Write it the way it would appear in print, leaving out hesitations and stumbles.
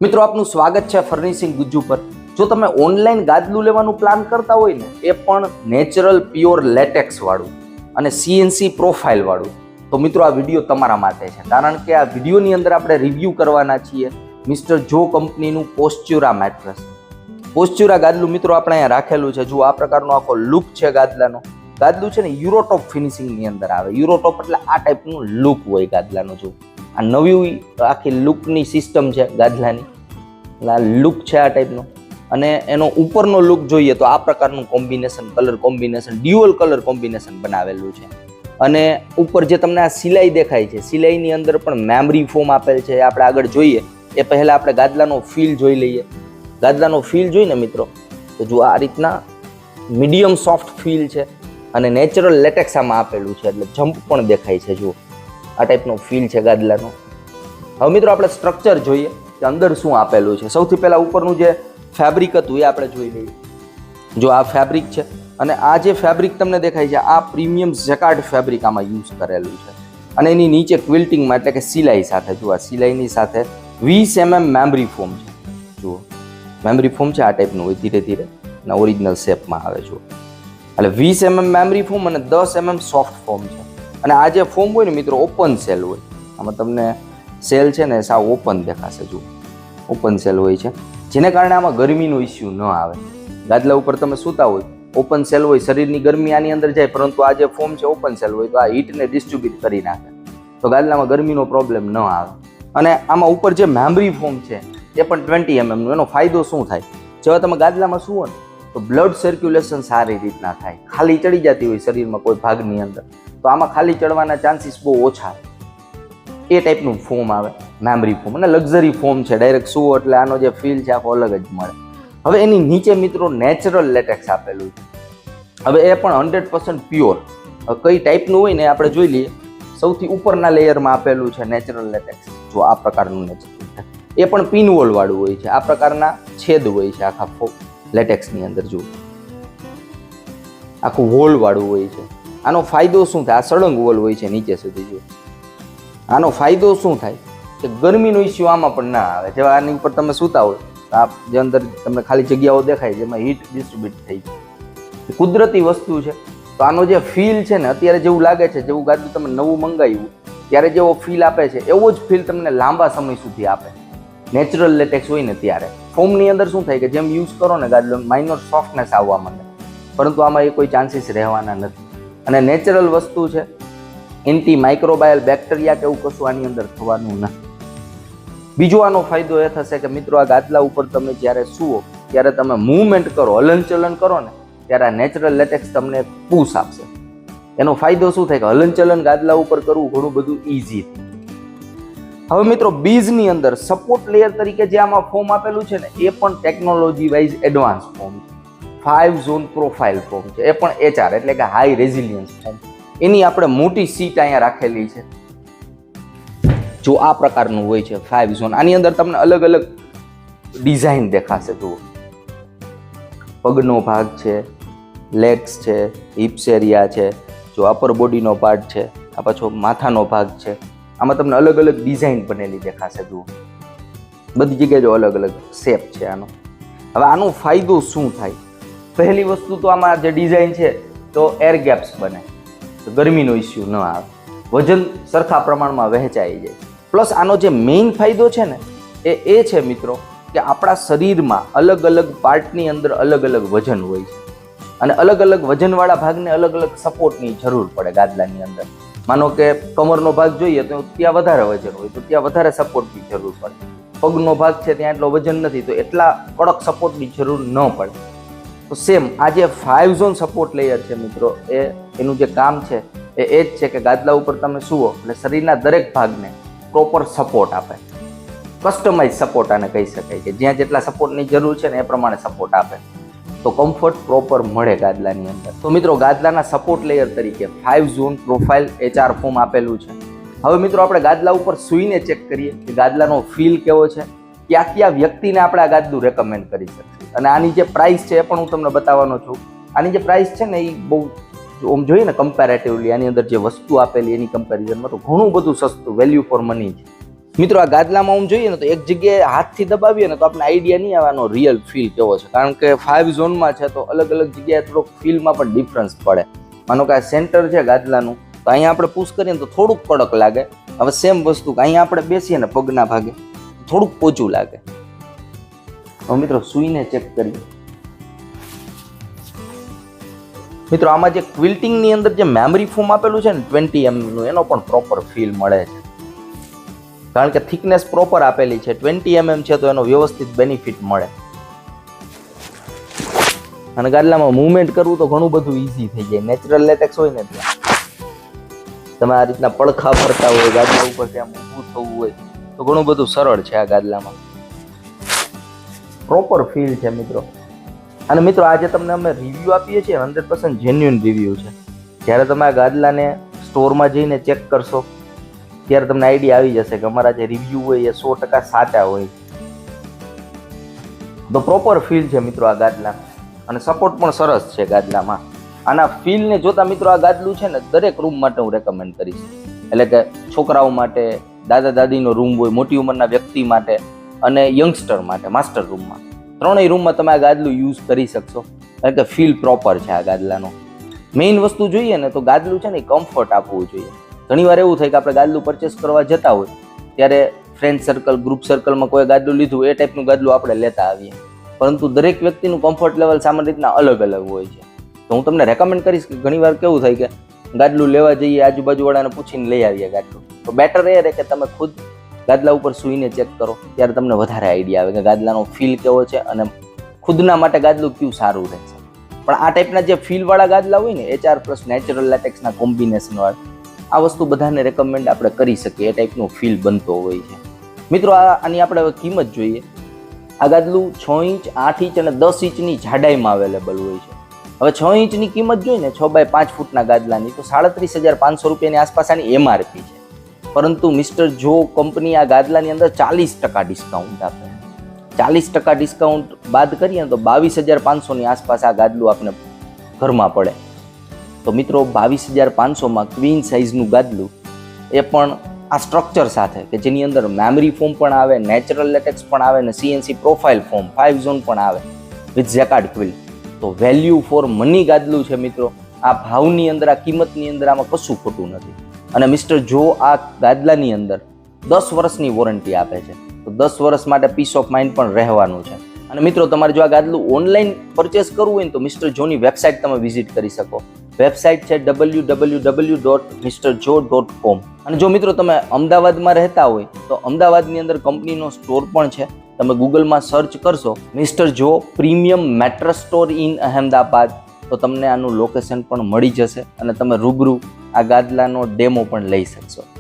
મિત્રો આપનું સ્વાગત છે ફર્નિશિંગ ગુજ્જુ પર। જો તમે ઓનલાઈન ગાદલું લેવાનું પ્લાન કરતા હોય ને એ પણ નેચરલ પ્યોર લેટેક્સ વાળું અને સીએનસી પ્રોફાઇલ વાળું, તો મિત્રો આ વિડીયો તમારા માટે છે, કારણ કે આ વિડીયોની અંદર આપણે રિવ્યૂ કરવાના છીએ મિસ્ટર જો કંપનીનું પોસ્ચ્યુરા મેટ્રેસ। પોસ્ચ્યુરા ગાદલું મિત્રો આપણે અહીંયા રાખેલું છે। જો આ પ્રકારનો આખો લુક છે ગાદલાનો। ગાદલું છે ને યુરોટોપ ફિનિશિંગની અંદર આવે। યુરોટોપ એટલે આ ટાઈપનું લુક હોય ગાદલાનો। જો આ નવી આખી લુકની સિસ્ટમ છે ગાદલાની, આ લુક છે આ ટાઈપનો। અને એનો ઉપરનો લુક જોઈએ તો આ પ્રકારનું combination, colour combination, dual colour combination બનાવેલું છે। અને ઉપર જે તમને આ સિલાઈ દેખાય છે, સિલાઈની અંદર પણ મેમરી ફોમ આપેલ છે। આપણે આગળ જોઈએ એ પહેલાં આપણે ગાદલાનો ફીલ જોઈ લઈએ। ગાદલાનો ફીલ જોઈને મિત્રો તો જો આ રીતના મીડિયમ સોફ્ટ ફીલ છે અને નેચરલ લેટેક્સ આમાં આપેલું છે, એટલે જમ્પ પણ દેખાય છે। જુઓ આ ટાઈપનો ફીલ છે ગાદલાનો। હવે મિત્રો આપણે સ્ટ્રક્ચર જોઈએ કે અંદર શું આપેલું છે। સૌથી પહેલાં ઉપરનું જે ફેબ્રિક હતું એ આપણે જોઈ લઈએ। જો આ ફેબ્રિક છે અને આ જે ફેબ્રિક તમને દેખાય છે આ પ્રીમિયમ જેકાર્ડ ફેબ્રિક આમાં યુઝ કરેલું છે। અને એની નીચે ક્વિલ્ટિંગમાં એટલે કે સિલાઈ સાથે, જો આ સિલાઈની સાથે 20 mm મેમરી ફોમ છે। જુઓ મેમરી ફોમ છે આ ટાઈપનું હોય, ધીરે ધીરે અને ઓરિજિનલ શેપમાં આવે। જુઓ એટલે 20 mm મેમરી ફોમ અને 10 mm સોફ્ટ ફોમ છે। અને આ જે ફોમ હોય ને મિત્રો ઓપન સેલ હોય, આમાં તમને સેલ છે ને સાવ ઓપન દેખાશે। જુઓ ઓપન સેલ હોય છે, જેને કારણે આમાં ગરમીનો ઇસ્યુ ન આવે। ગાદલા ઉપર તમે સૂતા હોય, ઓપન સેલ હોય, શરીરની ગરમી આની અંદર જાય, પરંતુ આ જે ફોમ છે ઓપન સેલ હોય તો આ હીટને ડિસ્ટ્રીબ્યુટ કરી નાખે, તો ગાદલામાં ગરમીનો પ્રોબ્લેમ ન આવે। અને આમાં ઉપર જે મેમરી ફોમ છે એ પણ 20 mm નું। એનો ફાયદો શું થાય, જેવા તમે ગાદલામાં સૂવો ને તો બ્લડ સર્ક્યુલેશન સારી રીતના થાય। ખાલી ચડી જતી હોય શરીરમાં કોઈ ભાગની અંદર, તો આમાં ખાલી ચડવાના ચાન્સીસ બહુ ઓછા, એ ટાઈપનું ફોમ આવે મેમરી ફોમ। અને લક્ઝરી ફોમ છે, ડાયરેક્ટ સુવો એટલે આનો જે ફીલ છે આખો અલગ જ મળે। હવે એની નીચે મિત્રો નેચરલ લેટેક્સ આપેલું છે। હવે એ પણ 100% પ્યોર। કઈ ટાઈપનું હોય ને આપણે જોઈ લઈએ। સૌથી ઉપરના લેયરમાં આપેલું છે નેચરલ લેટેક્સ। જો આ પ્રકારનું નેચરલ, એ પણ પિનવોલ વાળું હોય છે। આ પ્રકારના છેદ હોય છે આખા લેટેક્સની અંદર। જુઓ આખું વોલ વાળું હોય છે। આનો ફાયદો શું થાય, આ સળંગ વોલ હોય છે નીચે સુધી। જુઓ આનો ફાયદો શું થાય કે ગરમીનો ઇસ્યુ આમાં પણ ના આવે। જેવા આની ઉપર તમે સૂતા હોય તો આ જે અંદર તમને ખાલી જગ્યાઓ દેખાય જેમાં હીટ ડિસ્ટ્રીબ્યુટ થઈ જાય, કુદરતી વસ્તુ છે। તો આનો જે ફીલ છે ને અત્યારે જેવું લાગે છે, જેવું ગાદલું તમે નવું મંગાવ્યું ત્યારે જેવો ફીલ આપે છે એવો જ ફીલ તમને લાંબા સમય સુધી આપે નેચરલ લેટેક્સ હોય ને ત્યારે। ફોમની અંદર શું થાય કે જેમ યુઝ કરો ને ગાદલું માઇનોર સોફ્ટનેસ આવવા માંડે, પરંતુ આમાં એ કોઈ ચાન્સીસ રહેવાના નથી। અને નેચરલ વસ્તુ છે, એન્ટી માઇક્રોબાયલ બેક્ટેરિયા કે એવું કશું આની અંદર થવાનું નથી। બીજો આનો ફાયદો એ થશે કે મિત્રો આ ગાદલા ઉપર તમે જ્યારે સૂવો ત્યારે તમે મૂવમેન્ટ કરો, હલનચલન કરો ને ત્યારે આ નેચરલ લેટેક્સ તમને પુશ આપશે। એનો ફાયદો શું થાય કે હલનચલન ગાદલા ઉપર કરવું ઘણું બધું ઇઝી। હવે મિત્રો બીજની અંદર સપોર્ટ લેયર તરીકે જે આમાં ફોમ આપેલું છે ને એ પણ ટેકનોલોજી વાઇઝ એડવાન્સ ફોમ છે। 5 ઝોન પ્રોફાઇલ ફોમ છે, એ પણ HR એટલે કે હાઈ રેઝિલિયન્સ ફોમ। એની આપણે મોટી સીટ અહીંયા રાખેલી છે। જો આ પ્રકારનું હોય છે 5 ઝોન। આની અંદર તમને અલગ અલગ ડિઝાઇન દેખાશે। જુઓ પગનો ભાગ છે, લેગ્સ છે, હિપ્સ એરિયા છે, જો અપર બોડીનો પાર્ટ છે, આ પાછો માથાનો ભાગ છે, આમાં તમને અલગ અલગ ડિઝાઇન બનેલી દેખાશે। જુઓ બધી જગ્યાએ જો અલગ અલગ શેપ છે આનો। હવે આનો ફાયદો શું થાય, પહેલી વસ્તુ તો આમાં જે ડિઝાઇન છે તો એર ગેપ્સ બને, તો ગરમીનો ઇસ્યુ ન આવે, વજન સરખા પ્રમાણમાં વહેંચાઈ જાય। પ્લસ આનો જે મેઇન ફાયદો છે ને એ છે મિત્રો કે આપણા શરીરમાં અલગ અલગ પાર્ટની અંદર અલગ અલગ વજન હોય છે, અને અલગ અલગ વજનવાળા ભાગને અલગ અલગ સપોર્ટની જરૂર પડે ગાદલાની અંદર। માનો કે કમરનો ભાગ જોઈએ તો ત્યાં વધારે વજન હોય તો ત્યાં વધારે સપોર્ટની જરૂર પડે, પગનો ભાગ છે ત્યાં એટલો વજન નથી તો એટલા કડક સપોર્ટની જરૂર ન પડે। તો સેમ આ જે 5 ઝોન સપોર્ટ લેયર છે મિત્રો, એનું જે કામ છે એ જ છે કે ગાદલા ઉપર તમે સૂવો એટલે શરીરના દરેક ભાગને પ્રોપર સપોર્ટ આપે। કસ્ટમાઇઝ સપોર્ટ આને કહી શકાય કે જ્યાં જેટલા સપોર્ટની જરૂર છે ને એ પ્રમાણે સપોર્ટ આપે, તો કમ્ફર્ટ પ્રોપર મળે ગાદલાની અંદર। તો મિત્રો ગાદલાના સપોર્ટ લેયર તરીકે 5 ઝોન પ્રોફાઇલ HR ફોમ આપેલું છે। હવે મિત્રો આપણે ગાદલા ઉપર સૂઈને ચેક કરીએ કે ગાદલાનો ફીલ કેવો છે, કયા વ્યક્તિને આપણે આ ગાદલું રેકમેન્ડ કરી શકીએ। અને આની જે પ્રાઇસ છે એ પણ હું તમને બતાવવાનો છું। આની જે પ્રાઇસ છે ને એ બહુ આમ જોઈએ ને કમ્પેરેટિવલી આની અંદર જે વસ્તુ આપેલી એની કમ્પેરિઝનમાં તો ઘણું બધું સસ્તું, વેલ્યુ ફોર મની છે। મિત્રો આ ગાદલામાં હું જોઈએ ને તો એક જગ્યાએ હાથથી દબાવીએ ને તો આપણે આઈડિયા નહીં આવવાનો રિયલ ફીલ કેવો છે, કારણ કે 5 ઝોનમાં છે તો અલગ અલગ જગ્યાએ થોડોક ફીલમાં પણ ડિફરન્સ પડે. માનો કે આ સેન્ટર છે ગાદલાનું, તો અહીંયા આપણે પુશ કરીએ ને તો થોડુંક કડક લાગે. હવે સેમ વસ્તુ કે અહીંયા આપણે બેસીએ ને પગના ભાગે થોડુંક પોચું લાગે. હવે મિત્રો સુઈને ચેક કરીએ. મિત્રો આમાં જે ક્વિલ્ટિંગની અંદર જે મેમરી ફોમ આપેલું છે ને 20 mm નું, એનો પણ પ્રોપર ફીલ મળે છે, કારણ કે થિકનેસ પ્રોપર આપેલી છે. 20 mm છે તો એનો વ્યવસ્થિત બેનિફિટ મળે. અને ગાદલામાં મૂવમેન્ટ કરવું તો ઘણું બધું ઈઝી થઈ જાય. નેચરલ લેટેક્સ હોય ને ત્યાં તમે આ રીતના પડખા ફરતા હોય, ગાદલા ઉપર ત્યાં ઊભું થવું હોય તો ઘણું બધું સરળ છે આ ગાદલામાં. પ્રોપર ફીલ છે મિત્રો. અને મિત્રો આજે તમને અમે રિવ્યૂ આપીએ છીએ 100% જેન્યુઇન રિવ્યૂ છે. જ્યારે તમે આ ગાદલાને સ્ટોરમાં જઈને ચેક કરશો ત્યારે તમને આઈડિયા આવી જશે કે અમારા જે રિવ્યૂ હોય એ 100% સાચા હોય. તો પ્રોપર ફીલ છે મિત્રો આ ગાદલા, અને સપોર્ટ પણ સરસ છે ગાદલામાં. આના ફીલને જોતા મિત્રો આ ગાદલું છે ને દરેક રૂમ માટે હું રેકમેન્ડ કરીશ. એટલે કે છોકરાઓ માટે, દાદા દાદીનો રૂમ હોય, મોટી ઉંમરના વ્યક્તિ માટે અને યંગસ્ટર માટે માસ્ટર રૂમમાં, ત્રણેય રૂમમાં તમે આ ગાદલું યુઝ કરી શકશો, કારણ કે ફીલ પ્રોપર છે આ ગાદલાનો. મેઇન વસ્તુ જોઈએ ને તો ગાદલું છે ને કમ્ફર્ટ આપવું જોઈએ. ઘણીવાર એવું થાય કે આપણે ગાદલું પરચેસ કરવા જતા હોય ત્યારે ફ્રેન્ડ સર્કલ, ગ્રુપ સર્કલમાં કોઈ ગાદલું લીધું એ ટાઈપનું ગાદલું આપણે લેતા આવીએ, પરંતુ દરેક વ્યક્તિનું કમ્ફર્ટ લેવલ સામાન્ય રીતના અલગ અલગ હોય છે. તો હું તમને રેકમેન્ડ કરીશ કે ઘણીવાર કેવું થાય કે ગાદલું લેવા જઈએ, આજુબાજુવાળાને પૂછીને લઈ આવીએ ગાદલું, તો બેટર એ રહે કે તમે ખુદ ગાદલા ઉપર સૂઈને ચેક કરો, ત્યારે તમને વધારે આઈડિયા આવે કે ગાદલાનો ફીલ કેવો છે અને ખુદના માટે ગાદલું કયું સારું રહેશે. પણ આ ટાઈપના જે ફીલવાળા ગાદલા હોય ને, HR પ્લસ નેચરલ લેટેક્સના કોમ્બિનેશનવાળા, આ વસ્તુ બધાને રેકમેન્ડ આપણે કરી શકીએ. એ ટાઈપનો ફીલ બનતો હોય છે. મિત્રો આની આપણે હવે કિંમત જોઈએ. આ ગાદલું 6 ઇંચ, 8 ઇંચ અને 10 ઇંચની જાડાઈમાં અવેલેબલ હોય છે. હવે 6 ઇંચની કિંમત જોઈએ ને 6 બાય 5 ફૂટના ગાદલાની તો 37,500 રૂપિયાની આસપાસ આની MRP છે. પરંતુ મિસ્ટર જો કંપની આ ગાદલાની અંદર 40% ડિસ્કાઉન્ટ આપે. 40% ડિસ્કાઉન્ટ બાદ કરીએ તો 22,500ની આસપાસ આ ગાદલું આપણે ઘરમાં પડે. તો મિત્રો 22,500માં ક્વીન સાઇઝનું ગાદલું, એ પણ આ સ્ટ્રક્ચર સાથે કે જેની અંદર મેમરી ફોમ પણ આવે, નેચરલ લેટેક્સ પણ આવે અને CNC પ્રોફાઇલ ફોમ 5 ઝોન પણ આવે વિથ જેકાર્ડ ક્વિલ. તો વેલ્યુ ફોર મની ગાદલું છે મિત્રો. આ ભાવની અંદર, આ કિંમતની અંદર આમાં કશું ખોટું નથી. અને મિસ્ટર જો આ ગાદલાની અંદર 10 વર્ષની વોરંટી આપે છે, તો 10 વર્ષ માટે પીસ ઓફ માઇન્ડ પણ રહેવાનું છે. અને મિત્રો તમારે જો આ ગાદલું ઓનલાઈન પરચેસ કરવું હોય ને તો મિસ્ટર જોની વેબસાઇટ તમે વિઝિટ કરી શકો. વેબસાઇટ છે www.mrjo.com. અને જો મિત્રો તમે અમદાવાદમાં રહેતા હોય તો અમદાવાદની અંદર કંપનીનો સ્ટોર પણ છે. તમે ગૂગલમાં સર્ચ કરશો મિસ્ટર જો premium mattress store in Ahmedabad, તો તમને આનું લોકેશન પણ મળી જશે અને તમે રૂબરૂ આ ગાદલાનો ડેમો પણ લઈ શકશો.